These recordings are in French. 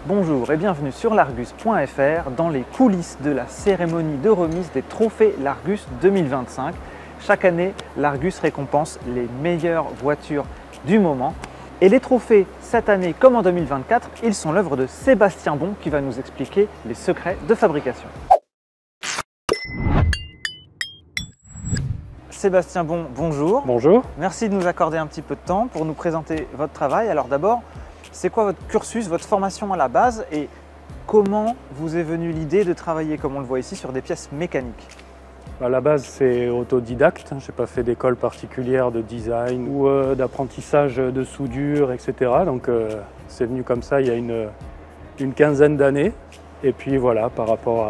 Bonjour et bienvenue sur l'Argus.fr dans les coulisses de la cérémonie de remise des trophées l'Argus 2025. Chaque année, l'Argus récompense les meilleures voitures du moment. Et les trophées, cette année comme en 2024, ils sont l'œuvre de Sébastien Bon qui va nous expliquer les secrets de fabrication. Sébastien Bon, bonjour. Bonjour. Merci de nous accorder un petit peu de temps pour nous présenter votre travail. Alors d'abord, c'est quoi votre cursus, votre formation à la base et comment vous est venue l'idée de travailler, comme on le voit ici, sur des pièces mécaniques? À la base, c'est autodidacte. Je n'ai pas fait d'école particulière de design ou d'apprentissage de soudure, etc. Donc c'est venu comme ça il y a une quinzaine d'années. Et puis voilà, par rapport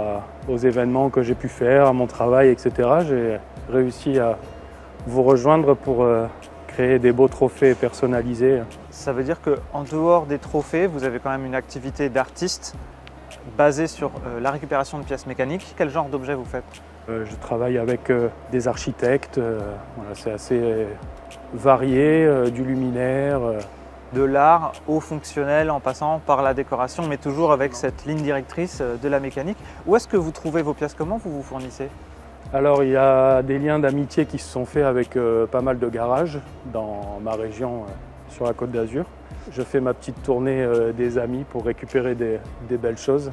aux événements que j'ai pu faire, à mon travail, etc., j'ai réussi à vous rejoindre pour créer des beaux trophées personnalisés. Ça veut dire qu'en dehors des trophées, vous avez quand même une activité d'artiste basée sur la récupération de pièces mécaniques. Quel genre d'objets vous faites? Je travaille avec des architectes, voilà, c'est assez varié, du luminaire. De l'art au fonctionnel en passant par la décoration, mais toujours avec cette ligne directrice de la mécanique. Où est-ce que vous trouvez vos pièces? Comment vous vous fournissez? Alors il y a des liens d'amitié qui se sont faits avec pas mal de garages dans ma région sur la Côte d'Azur. Je fais ma petite tournée des amis pour récupérer des belles choses.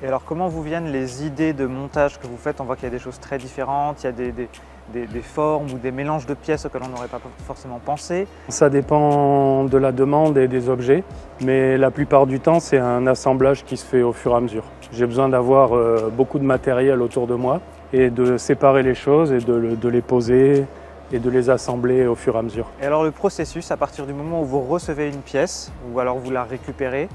Et alors comment vous viennent les idées de montage que vous faites? On voit qu'il y a des choses très différentes, il y a des formes ou des mélanges de pièces auxquelles on n'aurait pas forcément pensé. Ça dépend de la demande et des objets, mais la plupart du temps c'est un assemblage qui se fait au fur et à mesure. J'ai besoin d'avoir beaucoup de matériel autour de moi et de séparer les choses et de les poser et de les assembler au fur et à mesure. Et alors le processus, à partir du moment où vous recevez une pièce ou alors vous la récupérez,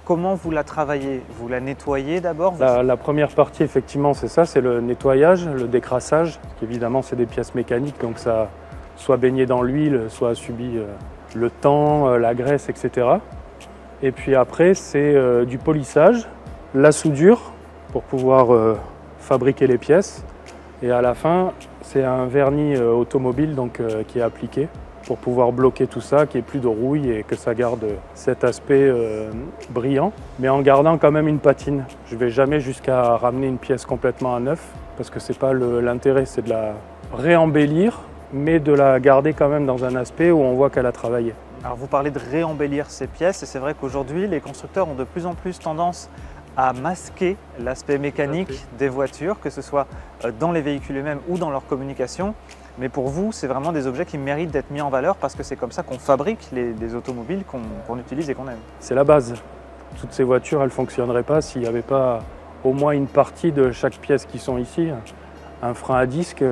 comment vous la travaillez? Vous la nettoyez d'abord? La première partie, effectivement, c'est ça, c'est le nettoyage, le décrassage. Évidemment, c'est des pièces mécaniques, donc ça soit baigné dans l'huile, soit a subi le temps, la graisse, etc. Et puis après, c'est du polissage, la soudure pour pouvoir fabriquer les pièces. Et à la fin, c'est un vernis automobile donc, qui est appliqué pour pouvoir bloquer tout ça, qu'il n'y ait plus de rouille et que ça garde cet aspect brillant, mais en gardant quand même une patine. Je ne vais jamais jusqu'à ramener une pièce complètement à neuf, parce que ce n'est pas l'intérêt, c'est de la réembellir, mais de la garder quand même dans un aspect où on voit qu'elle a travaillé. Alors vous parlez de réembellir ces pièces, et c'est vrai qu'aujourd'hui, les constructeurs ont de plus en plus tendance à masquer l'aspect mécanique des voitures, que ce soit dans les véhicules eux-mêmes ou dans leur communication. Mais pour vous, c'est vraiment des objets qui méritent d'être mis en valeur parce que c'est comme ça qu'on fabrique les automobiles qu'on utilise et qu'on aime. C'est la base. Toutes ces voitures, elles ne fonctionneraient pas s'il n'y avait pas au moins une partie de chaque pièce qui sont ici. Un frein à disque,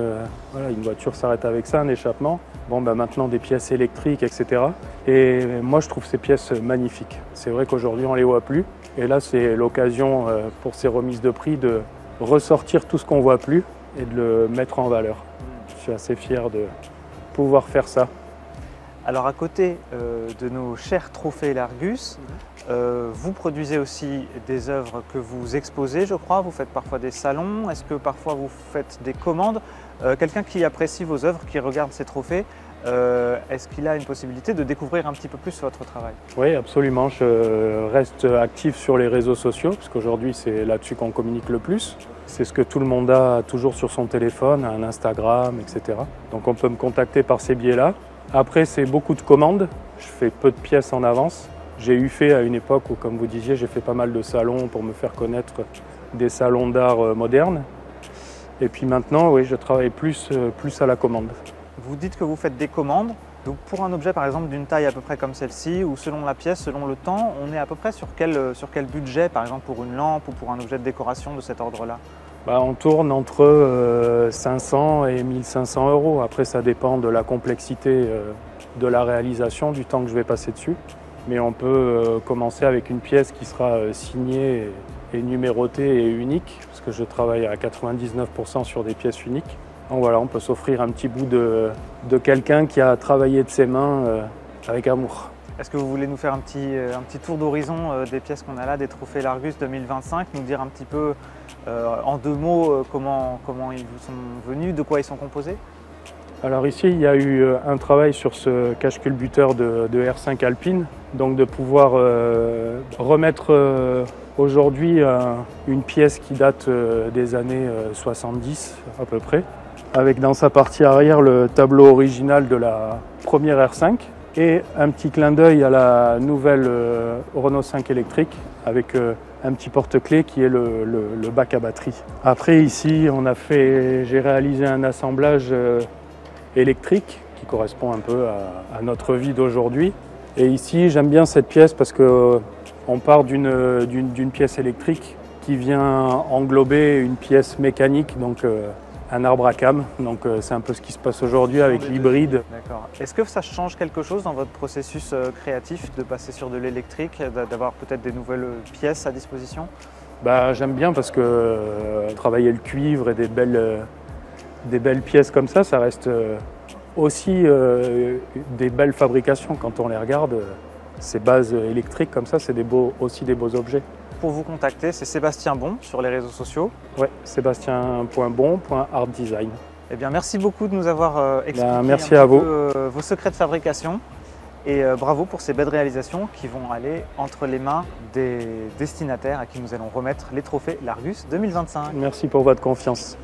voilà, une voiture s'arrête avec ça, un échappement. Bon, ben maintenant des pièces électriques, etc. Et moi, je trouve ces pièces magnifiques. C'est vrai qu'aujourd'hui, on ne les voit plus. Et là, c'est l'occasion pour ces remises de prix de ressortir tout ce qu'on ne voit plus et de le mettre en valeur. Je suis assez fier de pouvoir faire ça. Alors à côté de nos chers trophées l'Argus, vous produisez aussi des œuvres que vous exposez, je crois. Vous faites parfois des salons. Est-ce que parfois vous faites des commandes? Quelqu'un qui apprécie vos œuvres, qui regarde ces trophées, est-ce qu'il a une possibilité de découvrir un petit peu plus votre travail? Oui, absolument. Je reste actif sur les réseaux sociaux, parce qu'aujourd'hui, c'est là-dessus qu'on communique le plus. C'est ce que tout le monde a toujours sur son téléphone, un Instagram, etc. Donc on peut me contacter par ces biais-là. Après, c'est beaucoup de commandes. Je fais peu de pièces en avance. J'ai eu fait à une époque où, comme vous disiez, j'ai fait pas mal de salons pour me faire connaître des salons d'art modernes. Et puis maintenant, oui, je travaille plus à la commande. Vous dites que vous faites des commandes. Donc pour un objet par exemple d'une taille à peu près comme celle-ci, ou selon la pièce, selon le temps, on est à peu près sur quel budget, par exemple pour une lampe ou pour un objet de décoration de cet ordre-là? On tourne entre 500 et 1500 euros. Après, ça dépend de la complexité de la réalisation, du temps que je vais passer dessus. Mais on peut commencer avec une pièce qui sera signée et numérotée et unique, parce que je travaille à 99% sur des pièces uniques. Donc voilà, on peut s'offrir un petit bout de quelqu'un qui a travaillé de ses mains avec amour. Est-ce que vous voulez nous faire un petit tour d'horizon des pièces qu'on a là, des trophées l'Argus 2025, nous dire un petit peu en deux mots comment ils vous sont venus, de quoi ils sont composés? Alors ici, il y a eu un travail sur ce cache-culbuteur de R5 Alpine, donc de pouvoir remettre aujourd'hui une pièce qui date des années 70 à peu près, avec dans sa partie arrière le tableau original de la première R5 et un petit clin d'œil à la nouvelle Renault 5 électrique avec un petit porte-clés qui est le bac à batterie. Après ici, j'ai réalisé un assemblage électrique qui correspond un peu à notre vie d'aujourd'hui. Et ici, j'aime bien cette pièce parce qu'on part d'une pièce électrique qui vient englober une pièce mécanique, donc un arbre à cames. Donc c'est un peu ce qui se passe aujourd'hui avec l'hybride. D'accord. Est-ce que ça change quelque chose dans votre processus créatif de passer sur de l'électrique, d'avoir peut-être des nouvelles pièces à disposition? J'aime bien parce que travailler le cuivre et des belles pièces comme ça reste aussi des belles fabrications. Quand on les regarde, ces bases électriques comme ça, c'est aussi des beaux objets. Pour vous contacter, c'est Sébastien Bon sur les réseaux sociaux. Oui, sébastien.bon.artdesign. Eh bien, merci beaucoup de nous avoir expliqué merci à vous. Vos secrets de fabrication. Et bravo pour ces belles réalisations qui vont aller entre les mains des destinataires à qui nous allons remettre les trophées L'Argus 2025. Merci pour votre confiance.